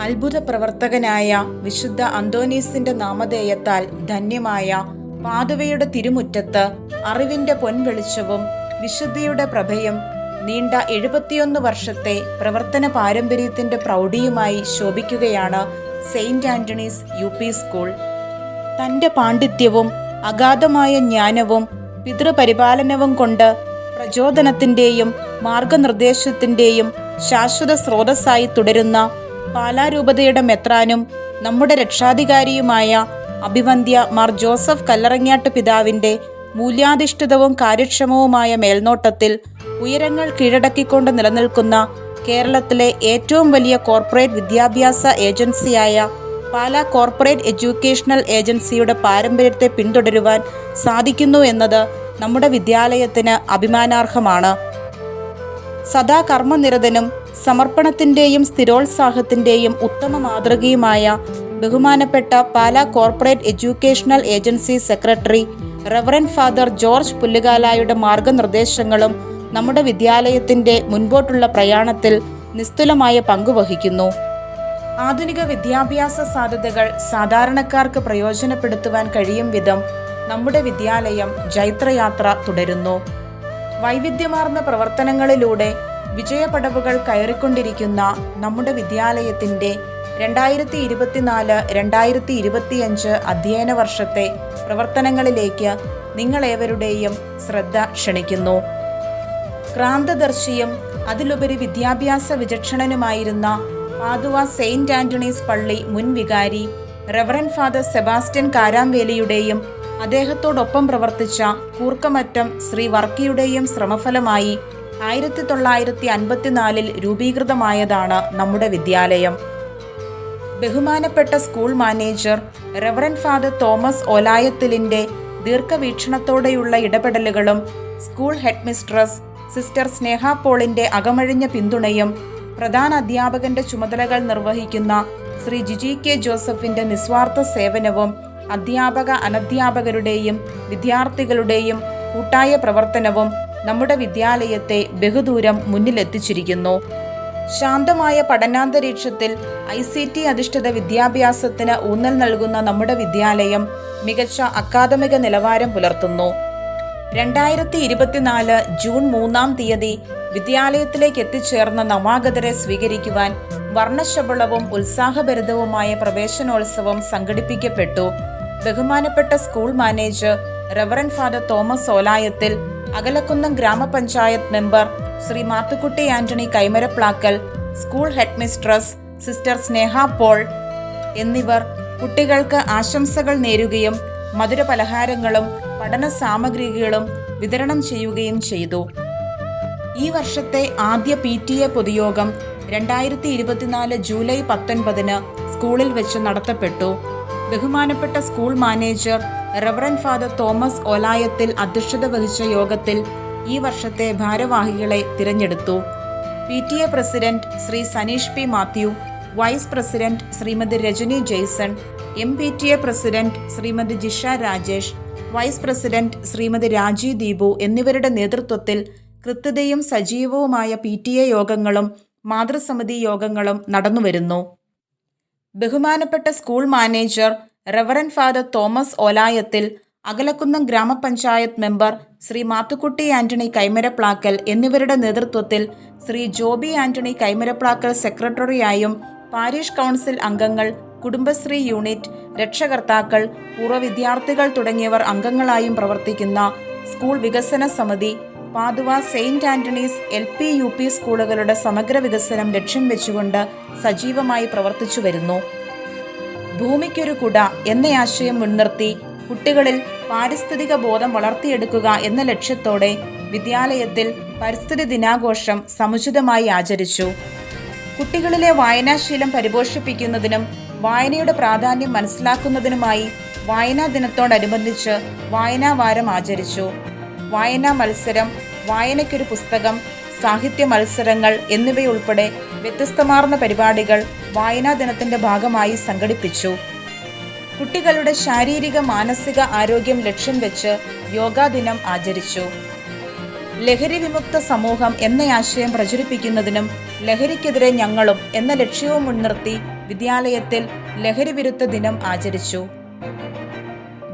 അത്ഭുത പ്രവർത്തകനായ വിശുദ്ധ അന്തോനീസിന്റെ നാമധേയത്താൽ ധന്യമായ പാതുവയുടെ തിരുമുറ്റത്ത് അറിവിന്റെ പൊൻവെളിച്ചവും വിശുദ്ധിയുടെ പ്രഭയും നീണ്ട 71 വർഷത്തെ പ്രവർത്തന പാരമ്പര്യത്തിന്റെ പ്രൗഢിയുമായി ശോഭിക്കുകയാണ് സെയിന്റ് ആന്റണീസ് UP സ്കൂൾ. തന്റെ പാണ്ഡിത്യവും അഗാധമായ ജ്ഞാനവും പിതൃപരിപാലനവും കൊണ്ട് പ്രചോദനത്തിന്റെയും മാർഗനിർദ്ദേശത്തിന്റെയും ശാശ്വത സ്രോതസ്സായി തുടരുന്ന പാലാരൂപതയുടെ മെത്രാനും നമ്മുടെ രക്ഷാധികാരിയുമായ അഭിവന്ദ്യ മാർ ജോസഫ് കല്ലറങ്ങാട്ട് പിതാവിന്റെ മൂല്യാധിഷ്ഠിതവും കാര്യക്ഷമവുമായ മേൽനോട്ടത്തിൽ ഉയരങ്ങൾ കീഴടക്കിക്കൊണ്ട് നിലനിൽക്കുന്ന കേരളത്തിലെ ഏറ്റവും വലിയ കോർപ്പറേറ്റ് വിദ്യാഭ്യാസ ഏജൻസിയായ പാലാ കോർപ്പറേറ്റ് എഡ്യൂക്കേഷണൽ ഏജൻസിയുടെ പാരമ്പര്യത്തെ പിന്തുടരുവാൻ സാധിക്കുന്നു എന്നത് നമ്മുടെ വിദ്യാലയത്തിന് അഭിമാനാർഹമാണ്. സദാ കർമ്മനിരതനും സമർപ്പണത്തിന്റെയും സ്ഥിരോത്സാഹത്തിന്റെയും ഉത്തമ മാതൃകയുമായ ബഹുമാനപ്പെട്ട Pala corporate educational agency secretary reverend father George പുല്ലുകാലായുടെ മാർഗനിർദ്ദേശങ്ങളും നമ്മുടെ വിദ്യാലയത്തിന്റെ മുൻപോട്ടുള്ള പ്രയാണത്തിൽ നിസ്തുലമായ പങ്കുവഹിക്കുന്നു. ആധുനിക വിദ്യാഭ്യാസ സാധ്യതകൾ സാധാരണക്കാർക്ക് പ്രയോജനപ്പെടുത്തുവാൻ കഴിയും വിധം നമ്മുടെ വിദ്യാലയം ജൈത്രയാത്ര തുടരുന്നു. വൈവിധ്യമാർന്ന പ്രവർത്തനങ്ങളിലൂടെ വിജയപടവുകൾ കയറിക്കൊണ്ടിരിക്കുന്ന നമ്മുടെ വിദ്യാലയത്തിന്റെ 2024-2025 അധ്യയന വർഷത്തെ പ്രവർത്തനങ്ങളിലേക്ക് നിങ്ങളേവരുടെയും ശ്രദ്ധ ക്ഷണിക്കുന്നു. ക്രാന്തദർശിയും അതിലുപരി വിദ്യാഭ്യാസ വിചക്ഷണനുമായിരുന്ന പാതുവ സെയിന്റ് ആന്റണീസ് പള്ളി മുൻ വികാരി റവറൻഡ് ഫാദർ സെബാസ്റ്റ്യൻ കാരാംവേലിയുടെയും അദ്ദേഹത്തോടൊപ്പം പ്രവർത്തിച്ച കൂർക്കമറ്റം ശ്രീ വർക്കിയുടെയും ശ്രമഫലമായി 1954 രൂപീകൃതമായതാണ് നമ്മുടെ വിദ്യാലയം. ബഹുമാനപ്പെട്ട school manager reverend father Thomas ഓലായത്തിലിന്റെ ദീർഘവീക്ഷണത്തോടെയുള്ള ഇടപെടലുകളും school headmistress sister Sneha പോളിന്റെ അകമഴിഞ്ഞ പിന്തുണയും പ്രധാന അധ്യാപകന്റെ ചുമതലകൾ നിർവഹിക്കുന്ന ശ്രീ ജിജി കെ ജോസഫിന്റെ നിസ്വാർത്ഥ സേവനവും അധ്യാപക അനധ്യാപകരുടെയും വിദ്യാർത്ഥികളുടെയും കൂട്ടായ പ്രവർത്തനവും നമ്മുടെ വിദ്യാലയത്തെ ബഹുദൂരം മുന്നിലെത്തിച്ചിരിക്കുന്നു. ശാന്തമായ പഠനാന്തരീക്ഷത്തിൽ ICT അധിഷ്ഠിത വിദ്യാഭ്യാസത്തിന് ഊന്നൽ നൽകുന്ന നമ്മുടെ വിദ്യാലയം മികച്ച അക്കാദമിക നിലവാരം പുലർത്തുന്നു. 2024 ജൂൺ 3-ാം തീയതി വിദ്യാലയത്തിലേക്ക് എത്തിച്ചേർന്ന നവാഗതരെ സ്വീകരിക്കുവാൻ വർണ്ണശബളവും ഉത്സാഹഭരിതവുമായ പ്രവേശനോത്സവം സംഘടിപ്പിക്കപ്പെട്ടു. ബഹുമാനപ്പെട്ട school manager reverend father Thomas Olayathil, Akalakunnam ഗ്രാമപഞ്ചായത്ത് member Shri Mathukutty Antony Kaimaraplackal, school headmistress sister Sneha Paul എന്നിവർ കുട്ടികൾക്ക് ആശംസകൾ നേരുകയും മധുര പലഹാരങ്ങളും പഠന സാമഗ്രികളും വിതരണം ചെയ്യുകയും ചെയ്തു. ഈ വർഷത്തെ ആദ്യ PTA പൊതുയോഗം 2024 ജൂലൈ 19 സ്കൂളിൽ വെച്ച് നടത്തപ്പെട്ടു. ബഹുമാനപ്പെട്ട school manager reverend father Thomas Olayathil അധ്യക്ഷത വഹിച്ച യോഗത്തിൽ ഈ വർഷത്തെ ഭാരവാഹികളെ തിരഞ്ഞെടുത്തു. PTA president Shri Saneesh P. Mathew, vice president Shrimati Rajani Jaison, MPTA president Shrimati Jisha Rajesh, vice president Shrimati Raji Deepu എന്നിവരുടെ നേതൃത്വത്തിൽ കൃത്യതയും സജീവവുമായ PTA യോഗങ്ങളും മാതൃസമിതി യോഗങ്ങളും നടന്നുവരുന്നു. ബഹുമാനപ്പെട്ട school manager reverend father Thomas Olayathil, Akalakunnam ഗ്രാമപഞ്ചായത്ത് മെമ്പർ ശ്രീ മാത്തുക്കുട്ടി ആന്റണി കൈമരപ്ലാക്കൽ എന്നിവരുടെ നേതൃത്വത്തിൽ ശ്രീ ജോബി ആന്റണി കൈമരപ്ലാക്കൽ സെക്രട്ടറിയായും പാരിഷ് കൗൺസിൽ അംഗങ്ങൾ, കുടുംബശ്രീ യൂണിറ്റ്, രക്ഷകർത്താക്കൾ, പൂർവ്വ വിദ്യാർത്ഥികൾ തുടങ്ങിയവർ അംഗങ്ങളായും പ്രവർത്തിക്കുന്ന സ്കൂൾ വികസന സമിതി Padua Saint Antony's LP UP സ്കൂളുകളുടെ സമഗ്ര വികസനം ലക്ഷ്യം വെച്ചുകൊണ്ട് സജീവമായി പ്രവർത്തിച്ചു വരുന്നു. ഭൂമിക്കൊരു കുട എന്ന ആശയം മുൻനിർത്തി കുട്ടികളിൽ പാരിസ്ഥിതിക ബോധം വളർത്തിയെടുക്കുക എന്ന ലക്ഷ്യത്തോടെ വിദ്യാലയത്തിൽ പരിസ്ഥിതി ദിനാഘോഷം സമുചിതമായി ആചരിച്ചു. കുട്ടികളിലെ വായനാശീലം പരിപോഷിപ്പിക്കുന്നതിനും വായനയുടെ പ്രാധാന്യം മനസ്സിലാക്കുന്നതിനുമായി വായനാ ദിനത്തോടനുബന്ധിച്ച് വായനാ വാരം ആചരിച്ചു. വായനാ മത്സരം, വായനയ്ക്കൊരു പുസ്തകം, സാഹിത്യ മത്സരങ്ങൾ എന്നിവയുൾപ്പെടെ വ്യത്യസ്തമാർന്ന പരിപാടികൾ വായനാ ദിനത്തിന്റെ ഭാഗമായി സംഘടിപ്പിച്ചു. കുട്ടികളുടെ ശാരീരിക മാനസിക ആരോഗ്യം ലക്ഷ്യം വെച്ച് യോഗാ ദിനം ആചരിച്ചു. ലഹരി വിമുക്ത സമൂഹം എന്ന ആശയം പ്രചരിപ്പിക്കുന്നതിനും ലഹരിക്കെതിരെ ഞങ്ങളും എന്ന ലക്ഷ്യവും മുൻനിർത്തി വിദ്യാലയത്തിൽ ലഹരിവിരുദ്ധ ദിനം ആചരിച്ചു.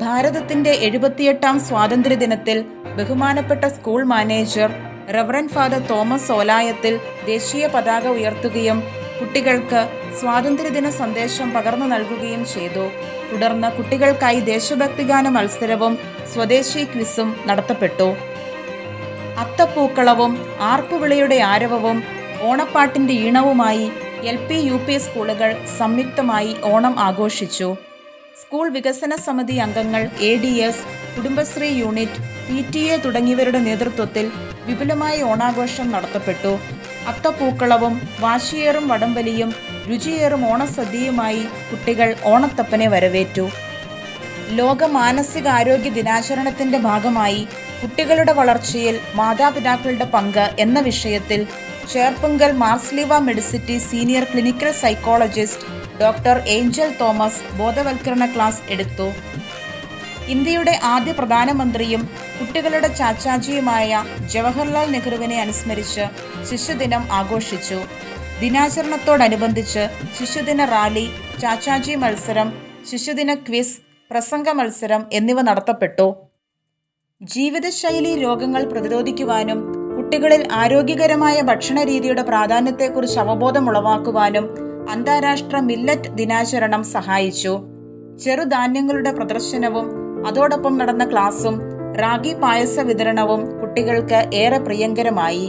ഭാരതത്തിന്റെ 78ാം സ്വാതന്ത്ര്യദിനത്തിൽ ബഹുമാനപ്പെട്ട school manager reverend father Thomas Olayathil ദേശീയ പതാക ഉയർത്തുകയും കുട്ടികൾക്ക് സ്വാതന്ത്ര്യദിന സന്ദേശം പകർന്നു നൽകുകയും ചെയ്തു. തുടർന്ന് കുട്ടികൾക്കായി ദേശഭക്തിഗാന മത്സരവും സ്വദേശി ക്വിസും നടത്തപ്പെട്ടു. അത്തപ്പൂക്കളവും ആർപ്പുവിളിയുടെ ആരവവും ഓണപ്പാട്ടിന്റെ ഈണവുമായി LP UP സ്കൂളുകൾ സംയുക്തമായി ഓണം ആഘോഷിച്ചു. സ്കൂൾ വികസന സമിതി അംഗങ്ങൾ, ADS, കുടുംബശ്രീ യൂണിറ്റ്, PTA തുടങ്ങിയവരുടെ നേതൃത്വത്തിൽ വിപുലമായ ഓണാഘോഷം നടത്തപ്പെട്ടു. അത്തപ്പൂക്കളവും വാശിയേറും വടംവലിയും രുചിയേറും ഓണസദ്യയുമായി കുട്ടികൾ ഓണത്തപ്പനെ വരവേറ്റു. ലോക മാനസികാരോഗ്യ ദിനാചരണത്തിന്റെ ഭാഗമായി കുട്ടികളുടെ വളർച്ചയിൽ മാതാപിതാക്കളുടെ പങ്ക് എന്ന വിഷയത്തിൽ Cherpunkal Marsleeva Medicity senior clinical psychologist doctor Angel Thomas ബോധവൽക്കരണ ക്ലാസ് എടുത്തു. ഇന്ത്യയുടെ ആദ്യ പ്രധാനമന്ത്രിയും കുട്ടികളുടെ ചാച്ചാജിയുമായ ജവഹർലാൽ നെഹ്റുവിനെ അനുസ്മരിച്ച് ശിശുദിനം ആഘോഷിച്ചു. ദിനാചരണത്തോടനുബന്ധിച്ച് ശിശുദിന റാലി, ചാച്ചാജി മത്സരം, ശിശുദിന ക്വിസ്, പ്രസംഗ മത്സരം എന്നിവ നടത്തപ്പെട്ടു. ജീവിതശൈലി രോഗങ്ങൾ പ്രതിരോധിക്കുവാനും കുട്ടികളിൽ ആരോഗ്യകരമായ ഭക്ഷണ രീതിയുടെ പ്രാധാന്യത്തെക്കുറിച്ച് അവബോധമുളവാക്കുവാനും അന്താരാഷ്ട്ര മില്ലറ്റ് ദിനാചരണം സഹായിച്ചു. ചെറുധാന്യങ്ങളുടെ പ്രദർശനവും അതോടൊപ്പം നടന്ന ക്ലാസും റാഗി പായസ വിതരണവും കുട്ടികൾക്ക് ഏറെ പ്രിയങ്കരമായി.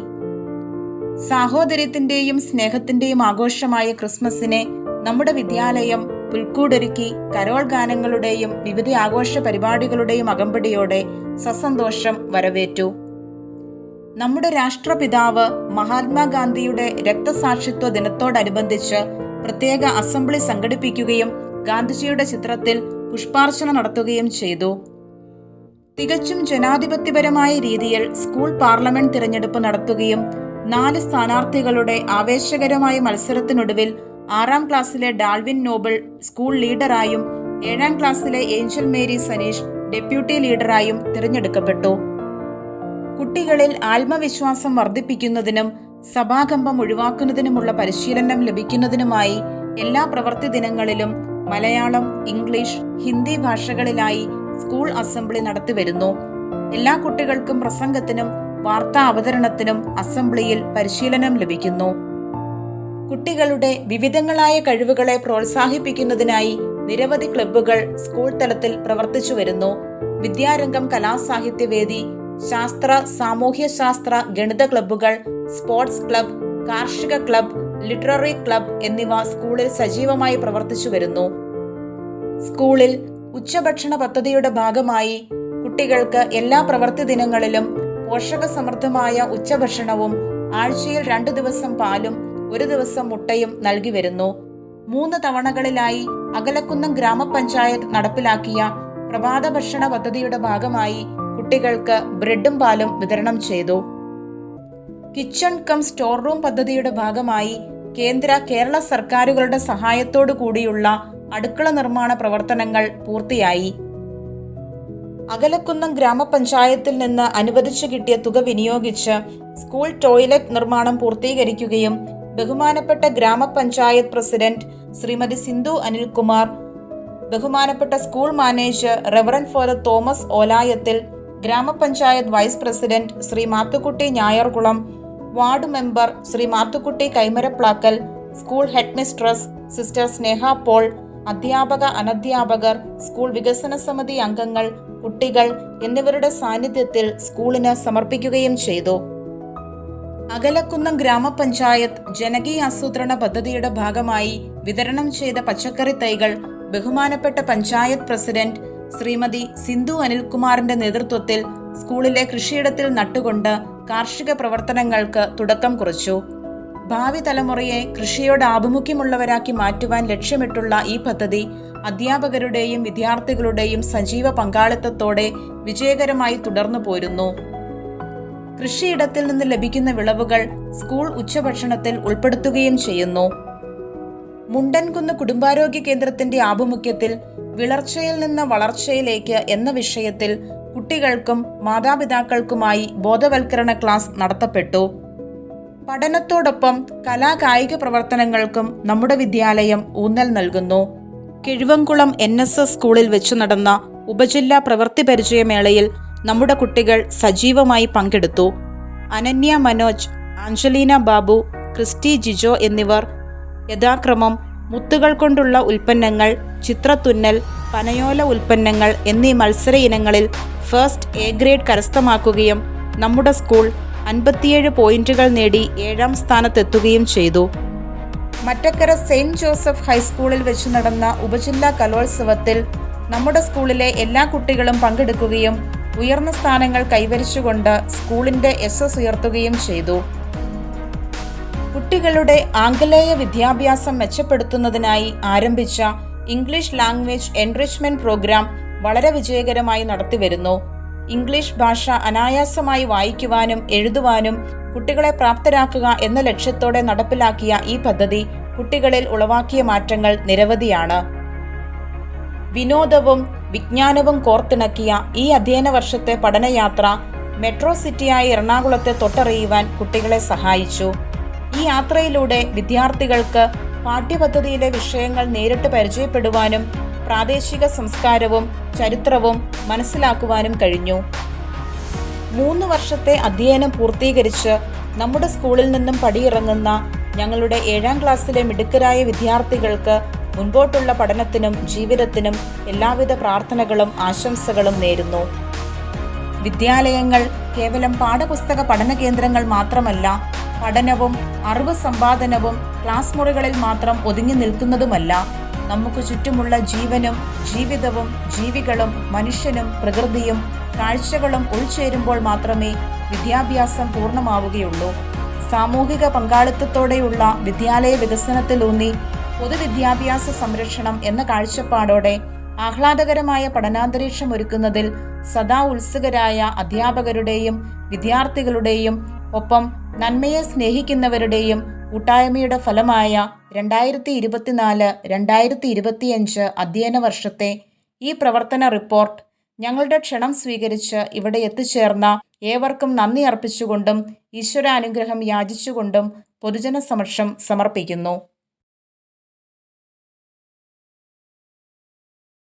സാഹോദര്യത്തിന്റെയും സ്നേഹത്തിന്റെയും ആഘോഷമായ ക്രിസ്മസിനെ നമ്മുടെ വിദ്യാലയം പുൽക്കൂടൊരുക്കി കരോൾ ഗാനങ്ങളുടെയും വിവിധ ആഘോഷ പരിപാടികളുടെയും അകമ്പടിയോടെ സസന്തോഷം വരവേറ്റു. നമ്മുടെ രാഷ്ട്രപിതാവ് മഹാത്മാഗാന്ധിയുടെ രക്തസാക്ഷിത്വ ദിനത്തോടനുബന്ധിച്ച് പ്രത്യേക അസംബ്ലി സംഘടിപ്പിക്കുകയും ഗാന്ധിജിയുടെ ചിത്രത്തിൽ പുഷ്പാർച്ചന നടത്തുകയും ചെയ്തു. തികച്ചും ജനാധിപത്യപരമായ രീതിയിൽ സ്കൂൾ പാർലമെന്റ് തിരഞ്ഞെടുപ്പ് നടത്തുകയും 4 സ്ഥാനാർത്ഥികളുടെ ആവേശകരമായ മത്സരത്തിനൊടുവിൽ 6ാം ക്ലാസ്സിലെ ഡാൾവിൻ നോബിൾ സ്കൂൾ ലീഡറായും 7ാം ക്ലാസ്സിലെ ഏഞ്ചൽ മേരി സനീഷ് ഡെപ്യൂട്ടി ലീഡറായും തിരഞ്ഞെടുക്കപ്പെട്ടു. കുട്ടികളിൽ ആത്മവിശ്വാസം വർദ്ധിപ്പിക്കുന്നതിനും സഭാകമ്പം ഒഴിവാക്കുന്നതിനുമുള്ള പരിശീലനം ലഭിക്കുന്നതിനുമായി എല്ലാ പ്രവൃത്തി ദിനങ്ങളിലും മലയാളം, ഇംഗ്ലീഷ്, ഹിന്ദി ഭാഷകളിലായി സ്കൂൾ അസംബ്ലി നടത്തിവരുന്നു. എല്ലാ കുട്ടികൾക്കും പ്രസംഗത്തിനും വാർത്താ അവതരണത്തിനും അസംബ്ലിയിൽ പരിശീലനം ലഭിക്കുന്നു. കുട്ടികളുടെ വിവിധങ്ങളായ കഴിവുകളെ പ്രോത്സാഹിപ്പിക്കുന്നതിനായി നിരവധി ക്ലബ്ബുകൾ സ്കൂൾ തലത്തിൽ പ്രവർത്തിച്ചു വരുന്നു. വിദ്യാരംഗം കലാസാഹിത്യവേദി, ശാസ്ത്ര, സാമൂഹ്യശാസ്ത്ര, ഗണിത ക്ലബ്ബുകൾ, സ്പോർട്സ് ക്ലബ്, കാർഷിക ക്ലബ്, ലിറ്റററി ക്ലബ് എന്നിവ സ്കൂളിൽ സജീവമായി പ്രവർത്തിച്ചു വരുന്നു. സ്കൂളിൽ ഉച്ചഭക്ഷണ പദ്ധതിയുടെ ഭാഗമായി കുട്ടികൾക്ക് എല്ലാ പ്രവൃത്തി ദിനങ്ങളിലും പോഷകസമൃദ്ധമായ ഉച്ചഭക്ഷണവും ആഴ്ചയിൽ 2 ദിവസം പാലും 1 ദിവസം മുട്ടയും നൽകി വരുന്നു. 3 തവണകളിലായി അകലക്കുന്നം ഗ്രാമപഞ്ചായത്ത് നടപ്പിലാക്കിയ പ്രഭാത ഭക്ഷണ പദ്ധതിയുടെ ഭാഗമായി കുട്ടികൾക്ക് ബ്രെഡും പാലും വിതരണം ചെയ്തു. കിച്ചൺ കം സ്റ്റോർ റൂം പദ്ധതിയുടെ ഭാഗമായി കേരള സർക്കാരുകളുടെ സഹായത്തോടു കൂടിയുള്ള അടുക്കള നിർമ്മാണ പ്രവർത്തനങ്ങൾ പൂർത്തിയായി. അകലക്കുന്നം ഗ്രാമപഞ്ചായത്തിൽ നിന്ന് അനുവദിച്ചു കിട്ടിയ തുക വിനിയോഗിച്ച് സ്കൂൾ ടോയ്ലറ്റ് നിർമ്മാണം പൂർത്തീകരിക്കുകയും ബഹുമാനപ്പെട്ട ഗ്രാമപഞ്ചായത്ത് പ്രസിഡന്റ് ശ്രീമതി സിന്ധു അനിൽകുമാർ, ബഹുമാനപ്പെട്ട school manager reverend father Thomas Olayathil, ഗ്രാമപഞ്ചായത്ത് vice president Shri Mathukutty Njayarkulam, ward member Shri Mathukutty Kaimaraplackal, school headmistress sister Sneha Paul, അധ്യാപക അനധ്യാപകർ, സ്കൂൾ വികസന സമിതി അംഗങ്ങൾ, കുട്ടികൾ എന്നിവരുടെ സാന്നിധ്യത്തിൽ സ്കൂളിന് സമർപ്പിക്കുകയും ചെയ്തു. അകലക്കുന്നം ഗ്രാമപഞ്ചായത്ത് ജനകീയ ആസൂത്രണ പദ്ധതിയുടെ ഭാഗമായി വിതരണം ചെയ്ത പച്ചക്കറി തൈകൾ ബഹുമാനപ്പെട്ട പഞ്ചായത്ത് പ്രസിഡന്റ് ശ്രീമതി സിന്ധു അനിൽകുമാറിന്റെ നേതൃത്വത്തിൽ സ്കൂളിലെ കൃഷിയിടത്തിൽ നട്ടുകൊണ്ട് കാർഷിക പ്രവർത്തനങ്ങൾക്ക് തുടക്കം കുറിച്ചു. ഭാവി തലമുറയെ കൃഷിയോട് ആഭിമുഖ്യമുള്ളവരാക്കി മാറ്റുവാൻ ലക്ഷ്യമിട്ടുള്ള ഈ പദ്ധതി അധ്യാപകരുടെയും വിദ്യാർത്ഥികളുടെയും സജീവ പങ്കാളിത്തത്തോടെ വിജയകരമായി തുടർന്നു പോരുന്നു. കൃഷിയിടത്തിൽ നിന്ന് ലഭിക്കുന്ന വിളവുകൾ സ്കൂൾ ഉച്ചഭക്ഷണത്തിൽ ഉൾപ്പെടുത്തുകയും ചെയ്യുന്നു. മുണ്ടൻകുന്ന് കുടുംബാരോഗ്യ കേന്ദ്രത്തിന്റെ ആഭിമുഖ്യത്തിൽ വിളർച്ചയിൽ നിന്ന് വളർച്ചയിലേക്ക് എന്ന വിഷയത്തിൽ കുട്ടികൾക്കും മാതാപിതാക്കൾക്കുമായി ബോധവൽക്കരണ ക്ലാസ് നടത്തപ്പെട്ടു. പഠനത്തോടൊപ്പം കലാകായിക പ്രവർത്തനങ്ങൾക്കും നമ്മുടെ വിദ്യാലയം ഊന്നൽ നൽകുന്നു. കിഴുവംകുളം NSS സ്കൂളിൽ വെച്ചു നടന്ന ഉപജില്ലാ പ്രവൃത്തി പരിചയമേളയിൽ നമ്മുടെ കുട്ടികൾ സജീവമായി പങ്കെടുത്തു. അനന്യ മനോജ്, ആഞ്ചലീന ബാബു, ക്രിസ്റ്റി ജിജോ എന്നിവർ യഥാക്രമം മുത്തുകൾ കൊണ്ടുള്ള ഉൽപ്പന്നങ്ങൾ, ചിത്രത്തുന്നൽ, പനയോല ഉൽപ്പന്നങ്ങൾ എന്നീ മത്സര ഇനങ്ങളിൽ ഫസ്റ്റ് A ഗ്രേഡ് കരസ്ഥമാക്കുകയും നമ്മുടെ സ്കൂൾ 57 പോയിന്റുകൾ നേടി 7ാം സ്ഥാനത്തെത്തുകയും ചെയ്തു. മറ്റക്കര സെയിന്റ് ജോസഫ് ഹൈസ്കൂളിൽ വെച്ച് നടന്ന ഉപജില്ലാ കലോത്സവത്തിൽ നമ്മുടെ സ്കൂളിലെ എല്ലാ കുട്ടികളും പങ്കെടുക്കുകയും ഉയർന്ന സ്ഥാനങ്ങൾ കൈവരിച്ചുകൊണ്ട് സ്കൂളിന്റെ SS ഉയർത്തുകയും ചെയ്തു. കുട്ടികളുടെ ആംഗലേയ വിദ്യാഭ്യാസം മെച്ചപ്പെടുത്തുന്നതിനായി ആരംഭിച്ച ഇംഗ്ലീഷ് ലാംഗ്വേജ് എൻറിച്ച്മെന്റ് പ്രോഗ്രാം വളരെ വിജയകരമായി നടത്തിവരുന്നു. ഇംഗ്ലീഷ് ഭാഷ അനായാസമായി വായിക്കുവാനും എഴുതുവാനും കുട്ടികളെ പ്രാപ്തരാക്കുക എന്ന ലക്ഷ്യത്തോടെ നടപ്പിലാക്കിയ ഈ പദ്ധതി കുട്ടികളിൽ ഉളവാക്കിയ മാറ്റങ്ങൾ നിരവധിയാണ്. വിനോദവും വിജ്ഞാനവും കോർത്തിണക്കിയ ഈ അധ്യയന വർഷത്തെ പഠനയാത്ര മെട്രോ സിറ്റിയായ എറണാകുളത്തെ തൊട്ടറിയുവാൻ കുട്ടികളെ സഹായിച്ചു. ഈ യാത്രയിലൂടെ വിദ്യാർത്ഥികൾക്ക് പാഠ്യപദ്ധതിയിലെ വിഷയങ്ങൾ നേരിട്ട് പരിചയപ്പെടുവാനും പ്രാദേശിക സംസ്കാരവും ചരിത്രവും മനസ്സിലാക്കുവാനും കഴിഞ്ഞു. 3 വർഷത്തെ അധ്യയനം പൂർത്തീകരിച്ച് നമ്മുടെ സ്കൂളിൽ നിന്നും പടിയിറങ്ങുന്ന ഞങ്ങളുടെ 7ാം ക്ലാസ്സിലെ മിടുക്കരായ വിദ്യാർത്ഥികൾക്ക് മുൻപോട്ടുള്ള പഠനത്തിനും ജീവിതത്തിനും എല്ലാവിധ പ്രാർത്ഥനകളും ആശംസകളും നേരുന്നു. വിദ്യാലയങ്ങൾ കേവലം പാഠപുസ്തക പഠന കേന്ദ്രങ്ങൾ മാത്രമല്ല, പഠനവും അറിവ് സമ്പാദനവും ക്ലാസ് മുറികളിൽ മാത്രം ഒതുങ്ങി നിൽക്കുന്നതുമല്ല. നമുക്ക് ചുറ്റുമുള്ള ജീവനും ജീവിതവും ജീവികളും മനുഷ്യനും പ്രകൃതിയും കാഴ്ചകളും ഉൾച്ചേരുമ്പോൾ മാത്രമേ വിദ്യാഭ്യാസം പൂർണ്ണമാവുകയുള്ളൂ. സാമൂഹിക പങ്കാളിത്തത്തോടെയുള്ള വിദ്യാലയ വികസനത്തിലൂന്നി പൊതുവിദ്യാഭ്യാസ സംരക്ഷണം എന്ന കാഴ്ചപ്പാടോടെ ആഹ്ലാദകരമായ പഠനാന്തരീക്ഷം ഒരുക്കുന്നതിൽ സദാ ഉത്സുകരായ അധ്യാപകരുടെയും വിദ്യാർത്ഥികളുടെയും ഒപ്പം നന്മയെ സ്നേഹിക്കുന്നവരുടെയും കൂട്ടായ്മയുടെ ഫലമായ 2024-2025 അധ്യയന വർഷത്തെ ഈ പ്രവർത്തന റിപ്പോർട്ട് ഞങ്ങളുടെ ക്ഷണം സ്വീകരിച്ച് ഇവിടെ എത്തിച്ചേർന്ന ഏവർക്കും നന്ദി അർപ്പിച്ചുകൊണ്ടും ഈശ്വരാനുഗ്രഹം യാചിച്ചുകൊണ്ടും പൊതുജന സമക്ഷം സമർപ്പിക്കുന്നു.